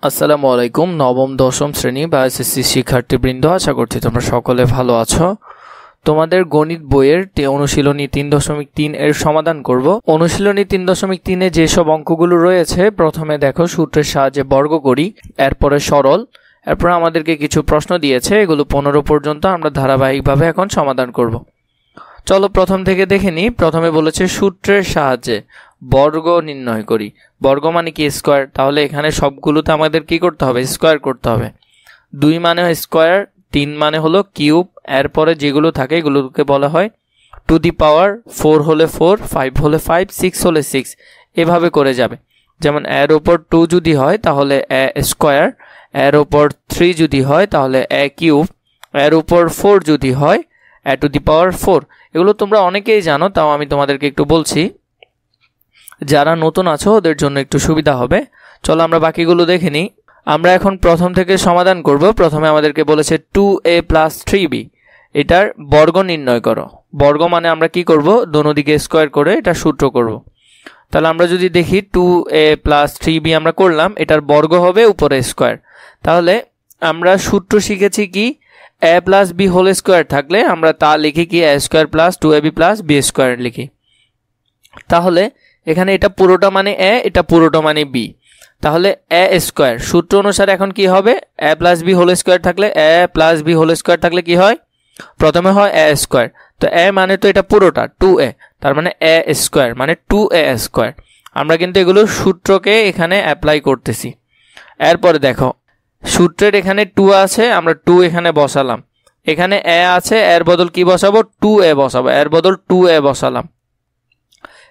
আসসালামু আলাইকুম। নবম দশম শ্রেণী বা এসএসসি শিক্ষার্থীবৃন্দ, আশা করছি তোমরা সকলে ভালো আছো। তোমাদের গণিত বইয়ের অনুশীলনী 3.3 এর সমাধান করব। অনুশীলনী 3.3 এ যেসব অঙ্কগুলো রয়েছে, প্রথমে দেখো সূত্রের সাহায্যে বর্গ করি, এরপরে সরল, এরপর আমাদেরকে কিছু প্রশ্ন দিয়েছে, এগুলো 15 পর্যন্ত আমরা ধারাবাহিকভাবে এখন সমাধান করব। চলো প্রথম থেকে দেখে নিই। প্রথমে বলেছে সূত্রের সাহায্যে বর্গ নির্ণয় করি। বর্গ মানে কি? স্কোয়ার। তাহলে এখানে সবগুলোতে আমাদের কি করতে হবে? স্কোয়ার করতে হবে। 2 মানে হয় স্কোয়ার, 3 মানে হলো কিউব, এরপরে যেগুলো থাকে এগুলোকে বলা হয় টু দি পাওয়ার। 4 হলে 4, 5 হলে 5, 6 হলে 6, এভাবে করে যাবে। যেমন এর ওপর 2 যদি হয় তাহলে এ স্কোয়ার, এর ওপর 3 যদি হয় তাহলে এ কিউব, এর উপর 4 যদি হয় এ টু দি পাওয়ার 4। এগুলো তোমরা অনেকেই জানো, তাও আমি তোমাদেরকে একটু বলছি, যারা নতুন আছো ওদের জন্য একটু সুবিধা হবে। চলো আমরা বাকিগুলো দেখে নিই। আমরা এখন প্রথম থেকে সমাধান করব। প্রথমে আমাদেরকে বলেছে 2a + 3b, এটার বর্গ নির্ণয় করো। বর্গ মানে আমরা কি করব? দোনো দিকে স্কোয়ার করে এটা সূত্র করব। তাহলে আমরা যদি দেখি 2a + 3b আমরা করলাম, এটার বর্গ হবে উপরে স্কোয়ার। তাহলে আমরা সূত্র শিখেছি কি? a + b হোল স্কোয়ার থাকলে আমরা তা লিখি কি? a² + 2ab + b² লিখি। তাহলে এখানে এটা পুরোটা মানে a, এটা পুরোটা মানে b। তাহলে a² সূত্র অনুসারে এখন কি হবে? a + b হোল স্কোয়ার থাকলে a + b হোল স্কোয়ার থাকলে কি হয়? প্রথমে হয় a²। তো a মানে তো এটা পুরোটা 2a, তার মানে a² মানে 2a²। আমরা কিন্তু এগুলো সূত্রকে এখানে অ্যাপ্লাই করতেছি। এরপরে দেখো সূত্রের এখানে 2 আছে, আমরা 2 এখানে বসালাম। এখানে a আছে, এর বদল কি বসাবো? 2a বসাবো, এর বদল 2a বসালাম।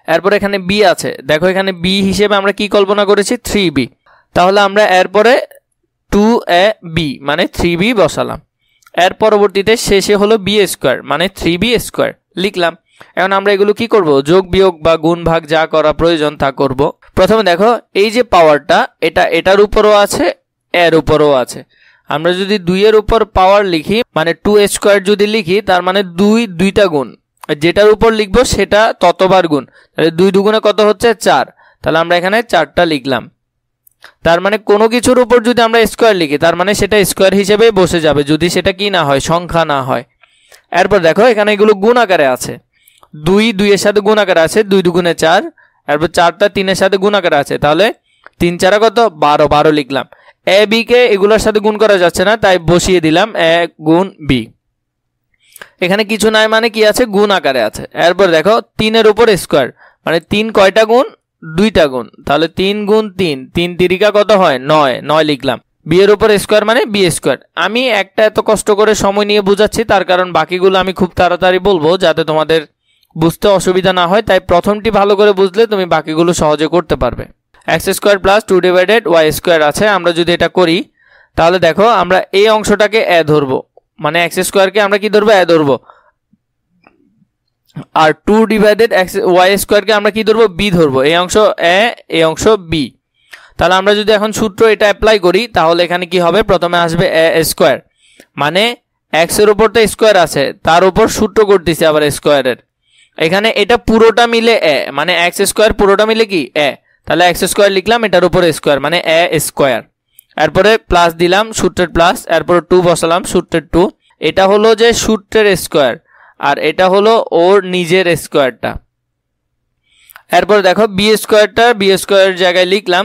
এরপর এখানে b আছে, দেখো এখানে b হিসেবে আমরা কি কল্পনা করেছি? 3b। তাহলে আমরা এরপরে 2ab মানে 3b বসালাম। এর পরবর্তীতে শেষে হলো b² মানে 3b² লিখলাম। এখন আমরা এগুলো কি করব? যোগ বিয়োগ বা গুণ ভাগ যা করা প্রয়োজন তা করব। প্রথমে দেখো এই যে পাওয়ারটা, এটা এটার উপরও আছে, এর উপরও আছে। আমরা যদি 2 এর উপর পাওয়ার লিখি মানে 2a² যদি লিখি, তার মানে 2টা গুণ, যেটার উপর লিখবো সেটা ততবার গুণ। তাহলে 2 দুগুণে কত হচ্ছে? 4। তাহলে আমরা এখানে 4টা লিখলাম। তার মানে কোনো কিছুর উপর যদি আমরা স্কোয়ার লিখি, তার মানে সেটা স্কোয়ার হিসেবে বসে যাবে, যদি সেটা কি না হয়? সংখ্যা না হয়। এরপর দেখো এখানে এগুলো গুণ আকারে আছে। 2 এর সাথে গুণ আকারে আছে, 2 দুগুণে 4। এরপর 4টা 3 এর সাথে গুণ আকারে আছে, তাহলে 3 4 কত? 12 লিখলাম। a b কে এগুলোর সাথে গুণ করা যাচ্ছে না, তাই বসিয়ে দিলাম a গুণ b। এখানে কিছু নাই মানে কি আছে? গুণ আকারে আছে। এরপর দেখো 3 এর উপর স্কোয়ার মানে 3 কয়টা গুণ? 2টা গুণ। তাহলে 3 গুণ 3, 3 তিরিকা কত হয়? 9 লিখলাম। b এর উপর স্কোয়ার মানে b²। আমি একটা এত কষ্ট করে সময় নিয়ে বোঝাচ্ছি, তার কারণ বাকিগুলো আমি খুব তাড়াতাড়ি বলবো যাতে তোমাদের বুঝতে অসুবিধা না হয়। তাই প্রথমটি ভালো করে বুঝলে তুমি বাকিগুলো সহজে করতে পারবে। x² + 2 / y² আছে। আমরা যদি এটা করি তাহলে দেখো আমরা এই অংশটাকে a ধরবো, মানে x² কে আমরা কি ধরবো? a ধরবো। আর 2 / y² কে আমরা কি ধরবো? b ধরবো। এই অংশ a, এই অংশ b। তাহলে আমরা যদি এখন সূত্র এটা অ্যাপ্লাই করি তাহলে এখানে কি হবে? প্রথমে আসবে a² মানে x এর উপর তো স্কোয়ার আছে, তার উপর সূত্র করতেছি আবার স্কোয়ারের। এখানে এটা পুরোটা মিলে a মানে x² পুরোটা মিলে কি? a। তাহলে x² লিখলাম, এটার উপর স্কোয়ার মানে a²। এরপরে প্লাস দিলাম, সূত্রের প্লাস, এরপর 2 বসালাম, সূত্রের 2। এটা হলো যে সূত্রের স্কোয়ার, আর এটা হলো ওর নিজের স্কোয়ারটা। এরপর দেখো b² জায়গায় লিখলাম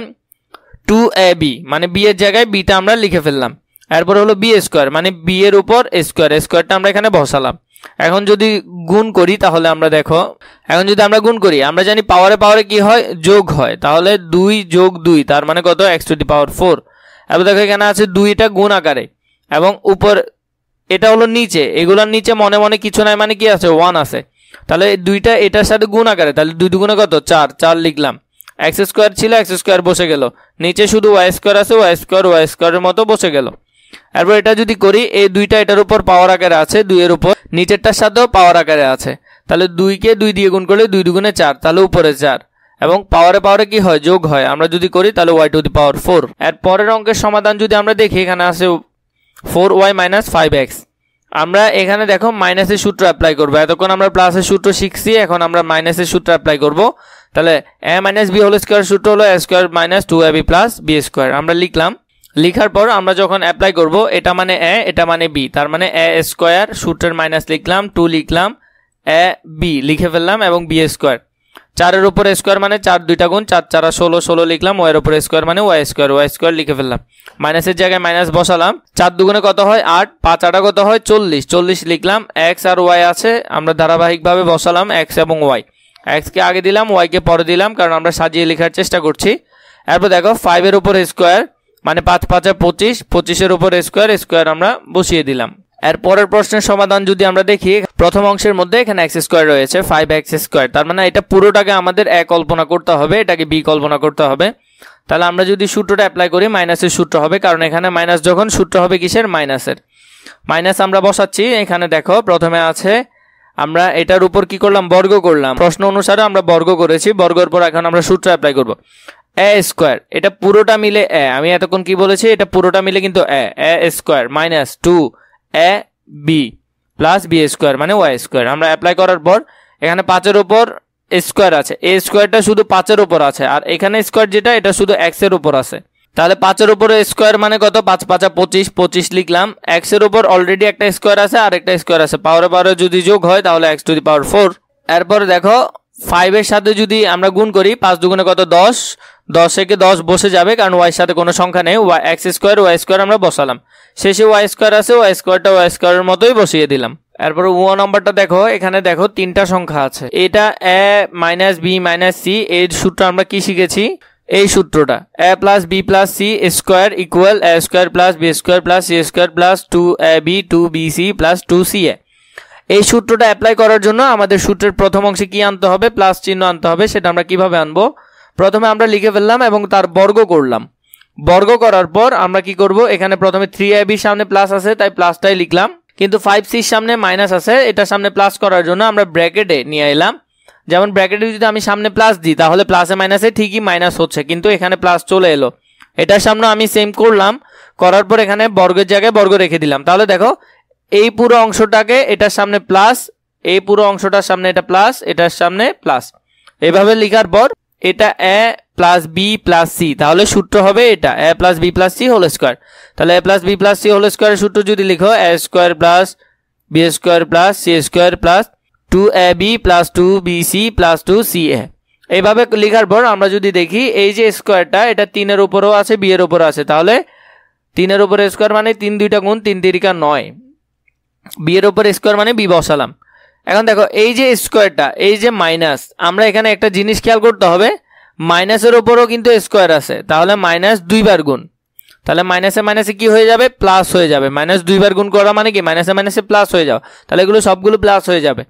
2ab মানে b এর জায়গায় bটা আমরা লিখে ফেললাম। এরপর হলো b² মানে b এর উপর স্কোয়ারটা আমরা এখানে বসালাম। এখন যদি গুণ করি তাহলে আমরা দেখো, এখন যদি আমরা গুণ করি, আমরা জানি পাওয়ারে কি হয়? যোগ হয়। তাহলে 2 + 2 তার মানে কত? x⁴। এবার দেখো এখানে আছে 2টা গুণ আকারে, এবং উপর এটা হলো নিচে, এগুলোর নিচে মনে মনে কিছু নাই মানে কি আছে? 1 আছে। তাহলে 2টা এটার সাথে গুণ আকারে, তাহলে 2 দুগুণে কত? 4 লিখলাম। x² ছিল, x² বসে গেল, নিচে শুধু y² আছে, y² এর মতো বসে গেল। এরপর এটা যদি করি, এই 2টা এটার উপর পাওয়ার আকারে আছে, 2 এর উপর, নিচেরটার সাথেও পাওয়ার আকারে আছে। তাহলে 2 কে 2 দিয়ে গুণ করলে 2 দুগুণে 4, তাহলে উপরে 4, এবং পাওয়ারে কি হয়? যোগ হয়। আমরা যদি করি তাহলে y⁴। এর পরের অঙ্কের সমাধান যদি আমরা দেখি, এখানে আছে 4y - 5x। আমরা এখানে দেখো মাইনাসের সূত্র অ্যাপ্লাই করবো। এতক্ষণ আমরা প্লাসের সূত্র শিখছি, এখন আমরা মাইনাসের সূত্র অ্যাপ্লাই করব। তাহলে a - b হোল স্কোয়ার সূত্র হলো a² - 2ab + b²। আমরা লিখলাম লিখার পর আমরা যখন অ্যাপ্লাই করব, এটা মানে এ, এটা মানে বি, তার মানে এ স্কোয়ার, সূত্রের মাইনাস লিখলাম, 2 লিখলাম, এ বি লিখে ফেললাম এবং বি স্কোয়ার। 4-এর উপর স্কোয়ার মানে 4 2টা গুণ, 4 4 16, 16 লিখলাম, ওয়াই এর উপর স্কোয়ার মানে ওয়াই স্কোয়ার লিখে ফেললাম। মাইনাসের জায়গায় মাইনাস বসালাম, 4 দুগুণে কত হয় 8, 5 8 কত হয় 40, 40 লিখলাম। এক্স আর ওয়াই আছে, আমরা ধারাবাহিকভাবে বসালাম এক্স এবং ওয়াই। এক্সকে আগে দিলাম, ওয়াইকে পরে দিলাম, কারণ আমরা সাজিয়ে লেখার চেষ্টা করছি। এরপর দেখো 5-এর উপর স্কোয়ার মানে 5 5 25, 25-এর উপর স্কোয়ার আমরা বসিয়ে দিলাম। এর পরের প্রশ্নের সমাধান যদি আমরা দেখি, প্রথম অংশের মধ্যে এখানে এক্স স্কোয়ার রয়েছে, 5x স্কোয়ার, তার মানে এটা পুরোটাকে আমাদের এ কল্পনা করতে হবে, এটাকে বি কল্পনা করতে হবে। তাহলে আমরা যদি সূত্রটা অ্যাপ্লাই করি, মাইনাসের সূত্র হবে, কারণ এখানে মাইনাস যখন সূত্র হবে কিসের, মাইনাসের। মাইনাস আমরা বসাচ্ছি, এখানে দেখো প্রথমে আছে, আমরা এটার উপর কি করলাম, বর্গ করলাম, প্রশ্ন অনুসারে আমরা বর্গ করেছি, বর্গের পর এখন আমরা সূত্র অ্যাপ্লাই করব। এ স্কোয়ার, এটা পুরোটা মিলে এ, আমি এতক্ষণ কি বলেছি, এটা পুরোটা মিলে কিন্তু এ square minus 2 A B plus B square মানে ওয়াই স্কোয়ার। আমরা অ্যাপ্লাই করার পর এখানে 5-এর উপর স্কোয়ার আছে, এ স্কোয়ারটা শুধু 5-এর উপর আছে, আর এখানে স্কোয়ার যেটা এটা শুধু এক্সের উপর আছে। তাহলে 5-এর উপর স্কোয়ার মানে কত, 5 5 25, 25 লিখলাম। এক্সের উপর অলরেডি একটা স্কোয়ার আছে আর একটা স্কোয়ার আছে, পাওয়ারে যদি যোগ হয় তাহলে x টু দি পাওয়ার 4। এরপর দেখো 5-এর সাথে যদি আমরা গুণ করি, 5 দুগুণে কত 10, 10-এ 10 বসে যাবে, কারণ ওয়াইয়ের সাথে কোনো সংখ্যা নেই, এক্স স্কোয়ার ওয়াই স্কোয়ার আমরা বসালাম, শেষে ওয়াই স্কোয়ার আছে, ওয়াই স্কোয়ারটা ওয়াই স্কোয়ারের মতোই বসিয়ে দিলাম। এরপর 1 নম্বরটা দেখো, এখানে দেখো 3টা সংখ্যা আছে, এটা A minus B minus C, এই সূত্র আমরা কি শিখেছি, এই সূত্রটা A plus B plus C square equal A square plus B square plus C square plus 2ab 2bc plus 2ca। এই সূত্রটা অ্যাপ্লাই করার জন্য আমাদের সূত্রের প্রথম অংশে কি আনতে হবে, প্লাস চিহ্ন আনতে হবে। সেটা আমরা কিভাবে আনবো, প্রথমে আমরা লিখে ফেললাম এবং তার বর্গ করলাম। বর্গ করার পর আমরা কি করব, এখানে প্রথমে 3ab সামনে প্লাস আছে তাই প্লাসটাই লিখলাম, কিন্তু 5c সামনে মাইনাস আছে, এটা সামনে প্লাস করার জন্য আমরা ব্র্যাকেটে নিয়ে এলাম। যেমন ব্র্যাকেটে যদি আমি সামনে প্লাস দিই তাহলে প্লাসে মাইনাসে ঠিকই মাইনাস হচ্ছে, কিন্তু এখানে প্লাস চলে এলো। এটার সামনে আমি সেম করলাম, করার পর এখানে বর্গের জায়গায় বর্গ রেখে দিলাম। তাহলে দেখো এই পুরো অংশটাকে এটার সামনে প্লাস, এই পুরো অংশটার সামনে এটা প্লাস, এটার সামনে প্লাস, এভাবে লেখার পর এটা A plus B plus C, তাহলে সূত্র হবে এটা A plus B plus C whole square. তাহলে A plus B plus C whole স্কোয়ারের সূত্র যদি লিখো, A square plus B square plus C square plus 2ab plus 2bc plus 2ca। এইভাবে লেখার পর আমরা যদি দেখি, এই যে স্কোয়ারটা এটা 3-এর উপরও আছে, বি এর উপরও আছে, তাহলে 3-এর উপর স্কোয়ার মানে 3 2টা গুণ 3 3 9, বি এর উপর স্কোয়ার মানে বি বসালাম। এখন দেখো এই যে স্কোয়ারটা, এই যে মাইনাস, আমরা এখানে একটা জিনিস খেয়াল করতে হবে, মাইনাসের উপরও কিন্তু স্কোয়ার আছে, তাহলে মাইনাস 2 বার গুণ, তাহলে মাইনাসে মাইনাসে কি হয়ে যাবে, প্লাস হয়ে যাবে। মাইনাস 2 বার গুণ করা মানে কি, মাইনাসে মাইনাসে প্লাস হয়ে যাওয়া, তাহলে এগুলো সবগুলো প্লাস হয়ে যাবে।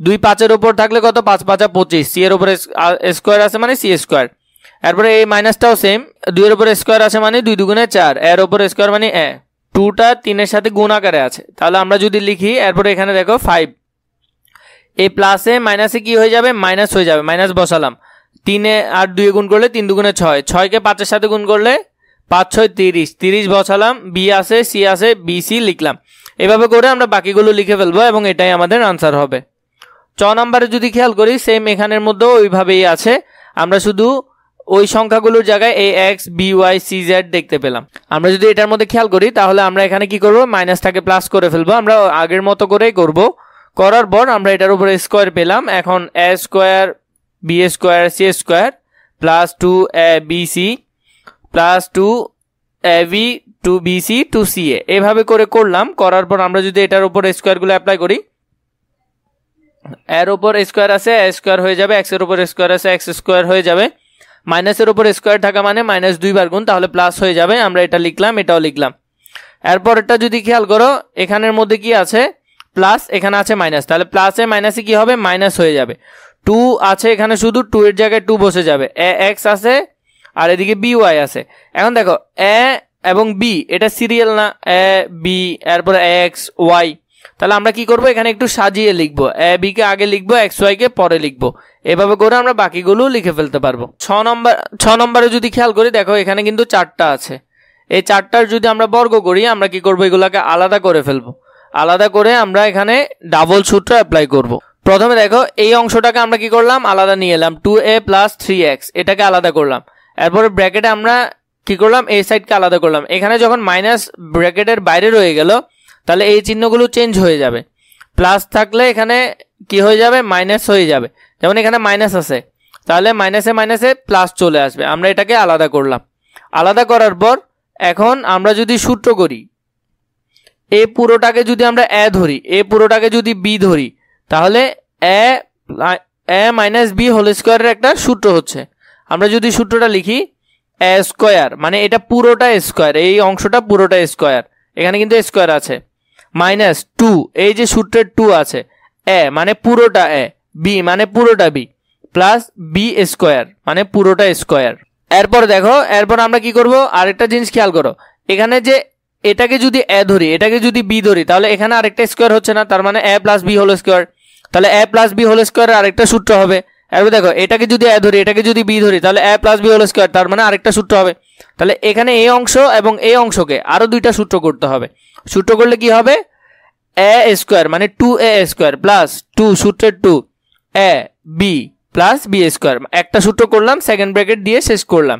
2 5-এর উপর থাকলে কত, 5 5 25, সি এর উপরে স্কোয়ার আছে মানে সি স্কোয়ার। এরপরে এই মাইনাসটাও সেম, 2 এর উপর স্কোয়ার আছে মানে 2 2 4, এর উপর স্কোয়ার মানে এ, 2টা 3-এর সাথে গুণ আকারে আছে। তাহলে আমরা যদি লিখি, এরপরে এখানে দেখো 5, এই প্লাসে মাইনাসে কি হয়ে যাবে, মাইনাস হয়ে যাবে, মাইনাস বসালাম। 3-এ আর 2 গুণ করলে 3 2 6, 6কে 5-এর সাথে গুণ করলে 5 6 30, 30 বসালাম, বি আছে সি আছে, বি সি লিখলাম। এভাবে করে আমরা বাকিগুলো লিখে ফেলবো এবং এটাই আমাদের আনসার হবে। 6 নম্বরে যদি খেয়াল করি, সেম এখানের মধ্যেও ওইভাবেই আছে, আমরা শুধু ওই সংখ্যাগুলোর জায়গায় A X B Y C Z দেখতে পেলাম। আমরা যদি এটার মধ্যে খেয়াল করি তাহলে আমরা এখানে কি করব, মাইনাসটাকে প্লাস করে ফেলবো, আমরা আগের মতো করেই করব। করার পর আমরা এটার উপরে স্কোয়ার পেলাম, এখন A square B square C square plus 2abc plus 2ab 2bc 2ca, এভাবে করে করলাম। করার পর আমরা যদি এটার উপর স্কোয়ারগুলো অ্যাপ্লাই করি, এর উপর স্কোয়ার আছে এ স্কোয়ার হয়ে যাবে, এক্স এর উপর স্কোয়ার আছে এক্স স্কোয়ার হয়ে যাবে, মাইনাসের উপর স্কোয়ার থাকা মানে মাইনাস 2 বার গুণ, তাহলে প্লাস হয়ে যাবে। আমরা এটা লিখলাম, এটাও লিখলাম। এরপর এটা যদি খেয়াল করো, এখানের মধ্যে কি আছে, প্লাস, এখানে আছে মাইনাস, তাহলে প্লাসে মাইনাসে কি হবে, মাইনাস হয়ে যাবে। 2 আছে এখানে, শুধু 2 এর জায়গায় 2 বসে যাবে, এ এক্স আছে আর এদিকে বি ওয়াই আছে। এখন দেখো এ এবং বি এটা সিরিয়াল না, এ বি এরপরে এক্স ওয়াই, তাহলে আমরা কি করব, এখানে একটু সাজিয়ে লিখবো, এ বি কে আগে লিখবো, এক্স ওয়াই কে পরে লিখবো, এভাবে করে আমরা বাকিগুলো লিখে ফেলতে পারবো। 6 নম্বরে যদি খেয়াল করি, দেখো এখানে কিন্তু 4টা আছে, এই 4টার যদি আমরা বর্গ করি, আমরা কি করব, এগুলাকে আলাদা করে ফেলবো। আলাদা করে আমরা এখানে ডাবল সূত্র অ্যাপ্লাই করব। প্রথমে দেখো এই অংশটাকে আমরা কি করলাম, আলাদা নিয়ে এলাম, 2a প্লাস 3x, এটাকে আলাদা করলাম। এরপরে ব্র্যাকেটে আমরা কি করলাম, এই সাইডকে আলাদা করলাম। এখানে যখন মাইনাস ব্র্যাকেটের বাইরে রয়ে গেল তাহলে এই চিহ্নগুলো চেঞ্জ হয়ে যাবে। প্লাস থাকলে এখানে কি হয়ে যাবে, মাইনাস হয়ে যাবে। যেমন এখানে মাইনাস আছে, তাহলে মাইনাসে মাইনাসে প্লাস চলে আসবে। আমরা এটাকে আলাদা করলাম। আলাদা করার পর এখন আমরা যদি সূত্র করি, এ পুরোটাকে যদি আমরা এ ধরি, এ পুরোটাকে যদি বি ধরি, তাহলে এ মাইনাস বি হোল স্কোয়ারের একটা সূত্র হচ্ছে। আমরা যদি সূত্রটা লিখি, এ স্কোয়ার মানে এটা পুরোটা স্কোয়ার, এই অংশটা পুরোটা স্কোয়ার, এখানে কিন্তু স্কোয়ার আছে, মাইনাস 2, এই যে সূত্রের 2 আছে, এ মানে পুরোটা এ, বি মানে পুরোটা বি, প্লাস বি স্কোয়ার মানে পুরোটা স্কোয়ার। এরপর দেখো, এরপর আমরা কি করব, আরেকটা জিনিস খেয়াল করো, এখানে যে এটাকে যদি এ ধরি, এটাকে যদি বি ধরি, তাহলে এখানে আরেকটা স্কোয়ার হচ্ছে না, তার মানে এ প্লাস বি হোল স্কোয়ার। তাহলে এ প্লাস বি হোল স্কোয়ারের আরেকটা সূত্র হবে। এরপর দেখো, এটাকে যদি এ ধরি, এটাকে যদি বি ধরি, তাহলে A plus B whole square, তার মানে আরেকটা সূত্র হবে। তাহলে এখানে এই অংশ এবং এই অংশকে আরো দুইটা সূত্র করতে হবে। সূত্র করলে কি হবে, এ স্কোয়ার মানে 2a স্কোয়ার প্লাস 2 সূত্রের 2 A B plus B square, একটা সূত্র করলাম, সেকেন্ড ব্র্যাকেট দিয়ে শেষ করলাম।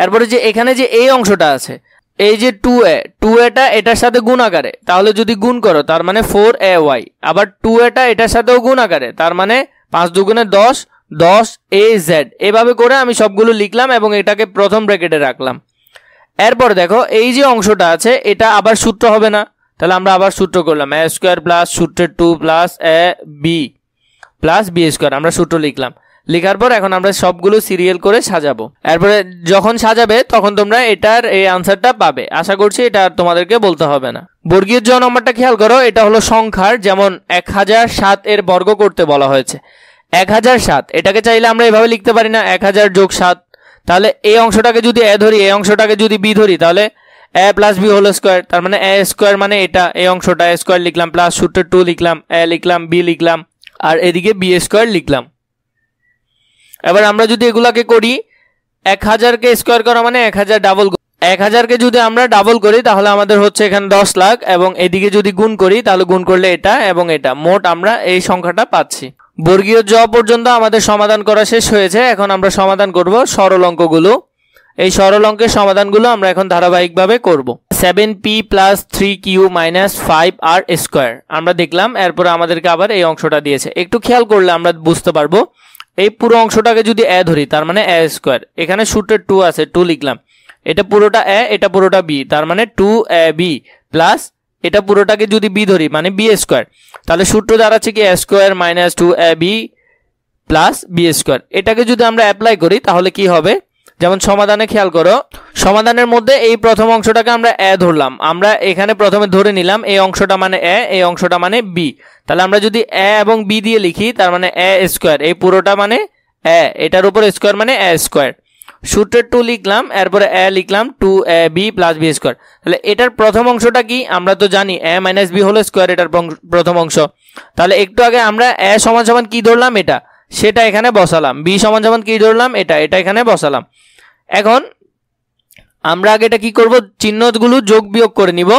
এরপরে যে এখানে যে এই অংশটা আছে, এই যে 2a এটার সাথে গুণ আকারে, তাহলে যদি গুণ করো তার মানে 4ay, আবার 2a এটার সাথেও গুণ আকারে, তার মানে 5 দুগুণে 10, 10az। এভাবে করে আমি সবগুলো লিখলাম এবং এটাকে প্রথম ব্র্যাকেটে রাখলাম। এরপর দেখো, এই যে অংশটা আছে এটা আবার সূত্র হবে না, তাহলে আমরা আবার সূত্র করলাম, এ স্কোয়ার প্লাস সূত্রের 2 plus A B plus B square, আমরা সূত্র লিখলাম। লেখার পর এখন আমরা সবগুলো সিরিয়াল করে সাজাবো। এরপরে যখন সাজাবে তখন তোমরা এটার এই আনসারটা পাবে। আশা করছি এটা আর তোমাদেরকে বলতে হবে না। বর্গীয় জ নম্বরটা খেয়াল করো, এটা হলো সংখ্যার, যেমন 1007 এর বর্গ করতে বলা হয়েছে। 1007 এটাকে চাইলে আমরা এভাবে লিখতে পারি না, 1000 যোগ 7। তাহলে এই অংশটাকে যদি এ ধরি, এই অংশটাকে যদি বি ধরি, তাহলে A plus B whole square, তার মানে এ স্কোয়ার মানে এটা, এই অংশটা এ স্কোয়ার লিখলাম, প্লাস সূত্রের 2 লিখলাম, এ লিখলাম, বি লিখলাম, আর এদিকে বি স্কোয়ার লিখলাম। এবার আমরা যদি এগুলাকে করি, 1000কে স্কোয়ার করা মানে 1000 ডাবল, 1000কে যদি আমরা ডাবল করি তাহলে আমাদের হচ্ছে এখানে 10 লাখ, এবং এদিকে যদি গুণ করি তাহলে গুণ করলে এটা এবং এটা, মোট আমরা এই সংখ্যাটা পাচ্ছি। বর্গীয় জ পর্যন্ত আমাদের সমাধান করা শেষ হয়েছে। এখন আমরা সমাধান করব সরল অঙ্কগুলো। এই সরল অঙ্কের সমাধানগুলো আমরা এখন ধারাবাহিকভাবে করব। 7p plus 3q minus 5r square আমরা দেখলাম। এরপরে আমাদেরকে আবার এই অংশটা দিয়েছে, একটু খেয়াল করলে আমরা বুঝতে পারবো। এই পুরো অংশটাকে যদি এ ধরি, তার মানে এ স্কোয়ার, এখানে সূত্রের 2 আছে, 2 লিখলাম, এটা পুরোটা এ, এটা পুরোটা বি, তার মানে 2ab প্লাস এটা পুরোটাকে যদি বি ধরি মানে বি স্কোয়ার, তাহলে সূত্র দাঁড়াচ্ছে কি A square minus 2ab plus B square. এটাকে যদি আমরা অ্যাপ্লাই করি তাহলে কি হবে, যেমন সমাধানে খেয়াল করো, সমাধানের মধ্যে এই প্রথম অংশটাকে আমরা এ ধরলাম, আমরা এখানে প্রথমে ধরে নিলাম এই অংশটা মানে এ, এই অংশটা মানে বি। তাহলে আমরা যদি এ এবং বি দিয়ে লিখি, তার মানে এ স্কোয়ার, এই পুরোটা মানে এ, এটার উপর স্কোয়ার মানে এ স্কোয়ার, সূত্রের 2 লিখলাম, এরপরে এ লিখলাম 2ab প্লাস বি স্কোয়ার। তাহলে এটার প্রথম অংশটা কি, আমরা তো জানি এ মাইনাস বি হোল স্কোয়ার এটার প্রথম অংশ। তাহলে একটু আগে আমরা এ সমান সমান কি ধরলাম, এটা, সেটা এখানে বসালাম, বি সমান সমান কি ধরলাম, এটা, এটা এখানে বসালাম। এখন আমরা আগে এটা কি করব, চিহ্নগুলো যোগ বিয়োগ করে নিব।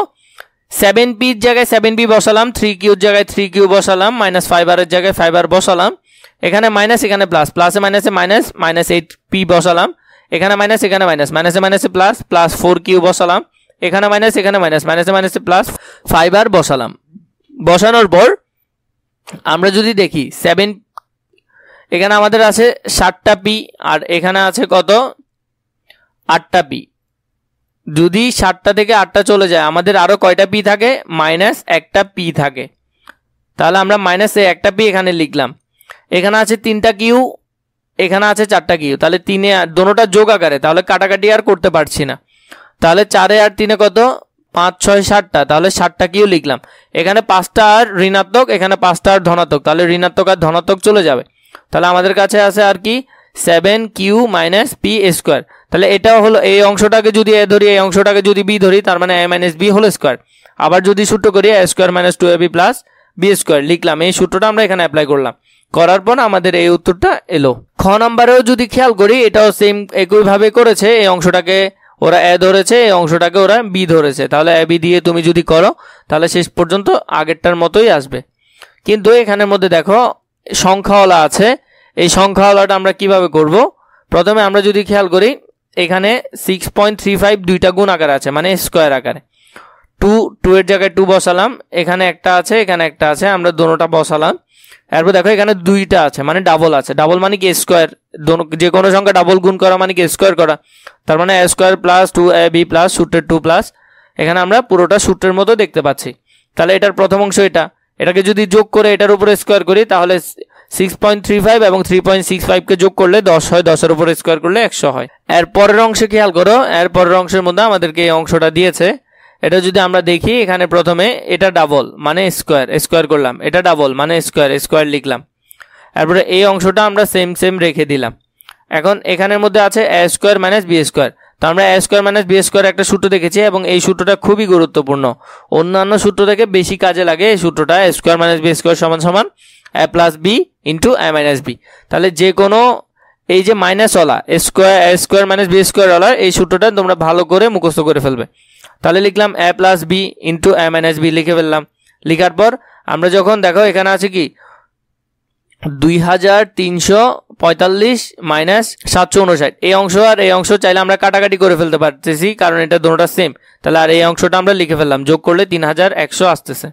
7p এর জায়গায় 7p বসালাম, 3q এর জায়গায় 3q বসালাম, মাইনাস 5r এর জায়গায় 5r বসালাম, এখানে মাইনাস এখানে প্লাস, প্লাসে মাইনাসে মাইনাস, মাইনাস 8p বসালাম, এখানে মাইনাস এখানে মাইনাস, মাইনাসে মাইনাসে প্লাস, প্লাস 4q বসালাম, এখানে মাইনাস এখানে মাইনাস, মাইনাসে মাইনাসে প্লাস 5r বসালাম। বসানোর পর আমরা যদি দেখি 7, এখানে আমাদের আছে 7টা p, আর এখানে আছে কত, 8টা p। যদি 7টা থেকে 8টা চলে যায় আমাদের আরো কয়টা p থাকে, মাইনাস একটা p থাকে। তাহলে আমরা মাইনাস এই একটা p এখানে লিখলাম। এখানে আছে 3টা q, এখানে আছে 4টা q, তাহলে 3 আর দোনোটা যোগ আকারে, তাহলে কাটাকাটি আর করতে পারছি না। তাহলে 4 আর 3 কত, 5 6 7টা, তাহলে 7টা q লিখলাম। এখানে 5টা আর ঋণাত্মক, এখানে 5টা আর ধনাত্মক, তাহলে ঋণাত্মক আর ধনাত্মক চলে যাবে। তাহলে আমাদের কাছে আছে আর কি 7q মাইনাস p স্কোয়ার। তাহলে এটাও হলো, এই অংশটাকে যদি এ ধরি, এই অংশটাকে যদি বি ধরি, তার মানে a minus B whole square. আবার যদি সূত্র করি a square minus 2ab plus B square লিখলাম, এই সূত্রটা আমরা এখানে অ্যাপ্লাই করলাম। করার পর আমাদের এই উত্তরটা এলো। খ নম্বরেও যদি খেয়াল করি, এটাও সেম একইভাবে করেছে, এই অংশটাকে ওরা এ ধরেছে, এই অংশটাকে ওরা বি ধরেছে। তাহলে এ বি দিয়ে তুমি যদি করো তাহলে শেষ পর্যন্ত আগেরটার মতোই আসবে। কিন্তু এখানের মধ্যে দেখো সংখ্যাওয়ালা আছে, এই সংখ্যাওয়ালাটা আমরা কিভাবে করব, প্রথমে আমরা যদি খেয়াল করি, এখানে 6.35 দুইটা গুণ আকারে আছে, মানে স্কোয়ার আকারে। 2 এর জায়গায় 2 বসালাম, এখানে একটা আছে, এখানে একটা আছে, আমরা দোনোটা বসালাম। এরপর দেখো এখানে দুইটা আছে, মানে ডাবল আছে। ডাবল মানে কি স্কোয়ার, যে কোনো সংখ্যা ডাবল গুণ করা মানে কি স্কোয়ার করা। তার মানে a square plus 2ab plus সূত্রের 2 প্লাস, এখানে আমরা পুরোটা সূত্রের মতো দেখতে পাচ্ছি। তাহলে এটার প্রথম অংশ এটাকে যদি যোগ করে এটার উপরে স্কোয়ার করি তাহলে 6.35 এবং 3.65কে যোগ করলে 10 হয়, 10-এর উপরে স্কোয়ার করলে 100 হয়। এর পরের অংশে খেয়াল করো, এর পরের অংশের মধ্যে আমাদেরকে এই অংশটা দিয়েছে। এটা যদি আমরা দেখি, এখানে প্রথমে এটা ডাবল মানে স্কোয়ার করলাম, এটা ডাবল মানে স্কোয়ার লিখলাম। এরপরে এই অংশটা আমরা সেম রেখে দিলাম। এখন এখানের মধ্যে আছে a square minus B square. তো আমরা a square minus B square একটা সূত্র দেখেছি এবং এই সূত্রটা খুবই গুরুত্বপূর্ণ, অন্যান্য সূত্র থেকে বেশি কাজে লাগে এই সূত্রটা। a square minus B square সমান সমান a plus B into a minus B. তাহলে যে কোনো এই যে মাইনাসওয়ালা a square minus B square ওয়ালা এই সূত্রটা তোমরা ভালো করে মুখস্থ করে ফেলবে। তাহলে লিখলাম a plus B into a minus B লিখে ফেললাম। লিখার পর আমরা যখন দেখো এখানে আছে কি 2345 মাইনাস 759, এই অংশ আর এই অংশ চাইলে আমরা কাটাকাটি করে ফেলতে পারতেছি, কারণ এটা দুটোটা সেম। তাহলে আর এই অংশটা আমরা লিখে ফেললাম, যোগ করলে 3100 আসতেছে।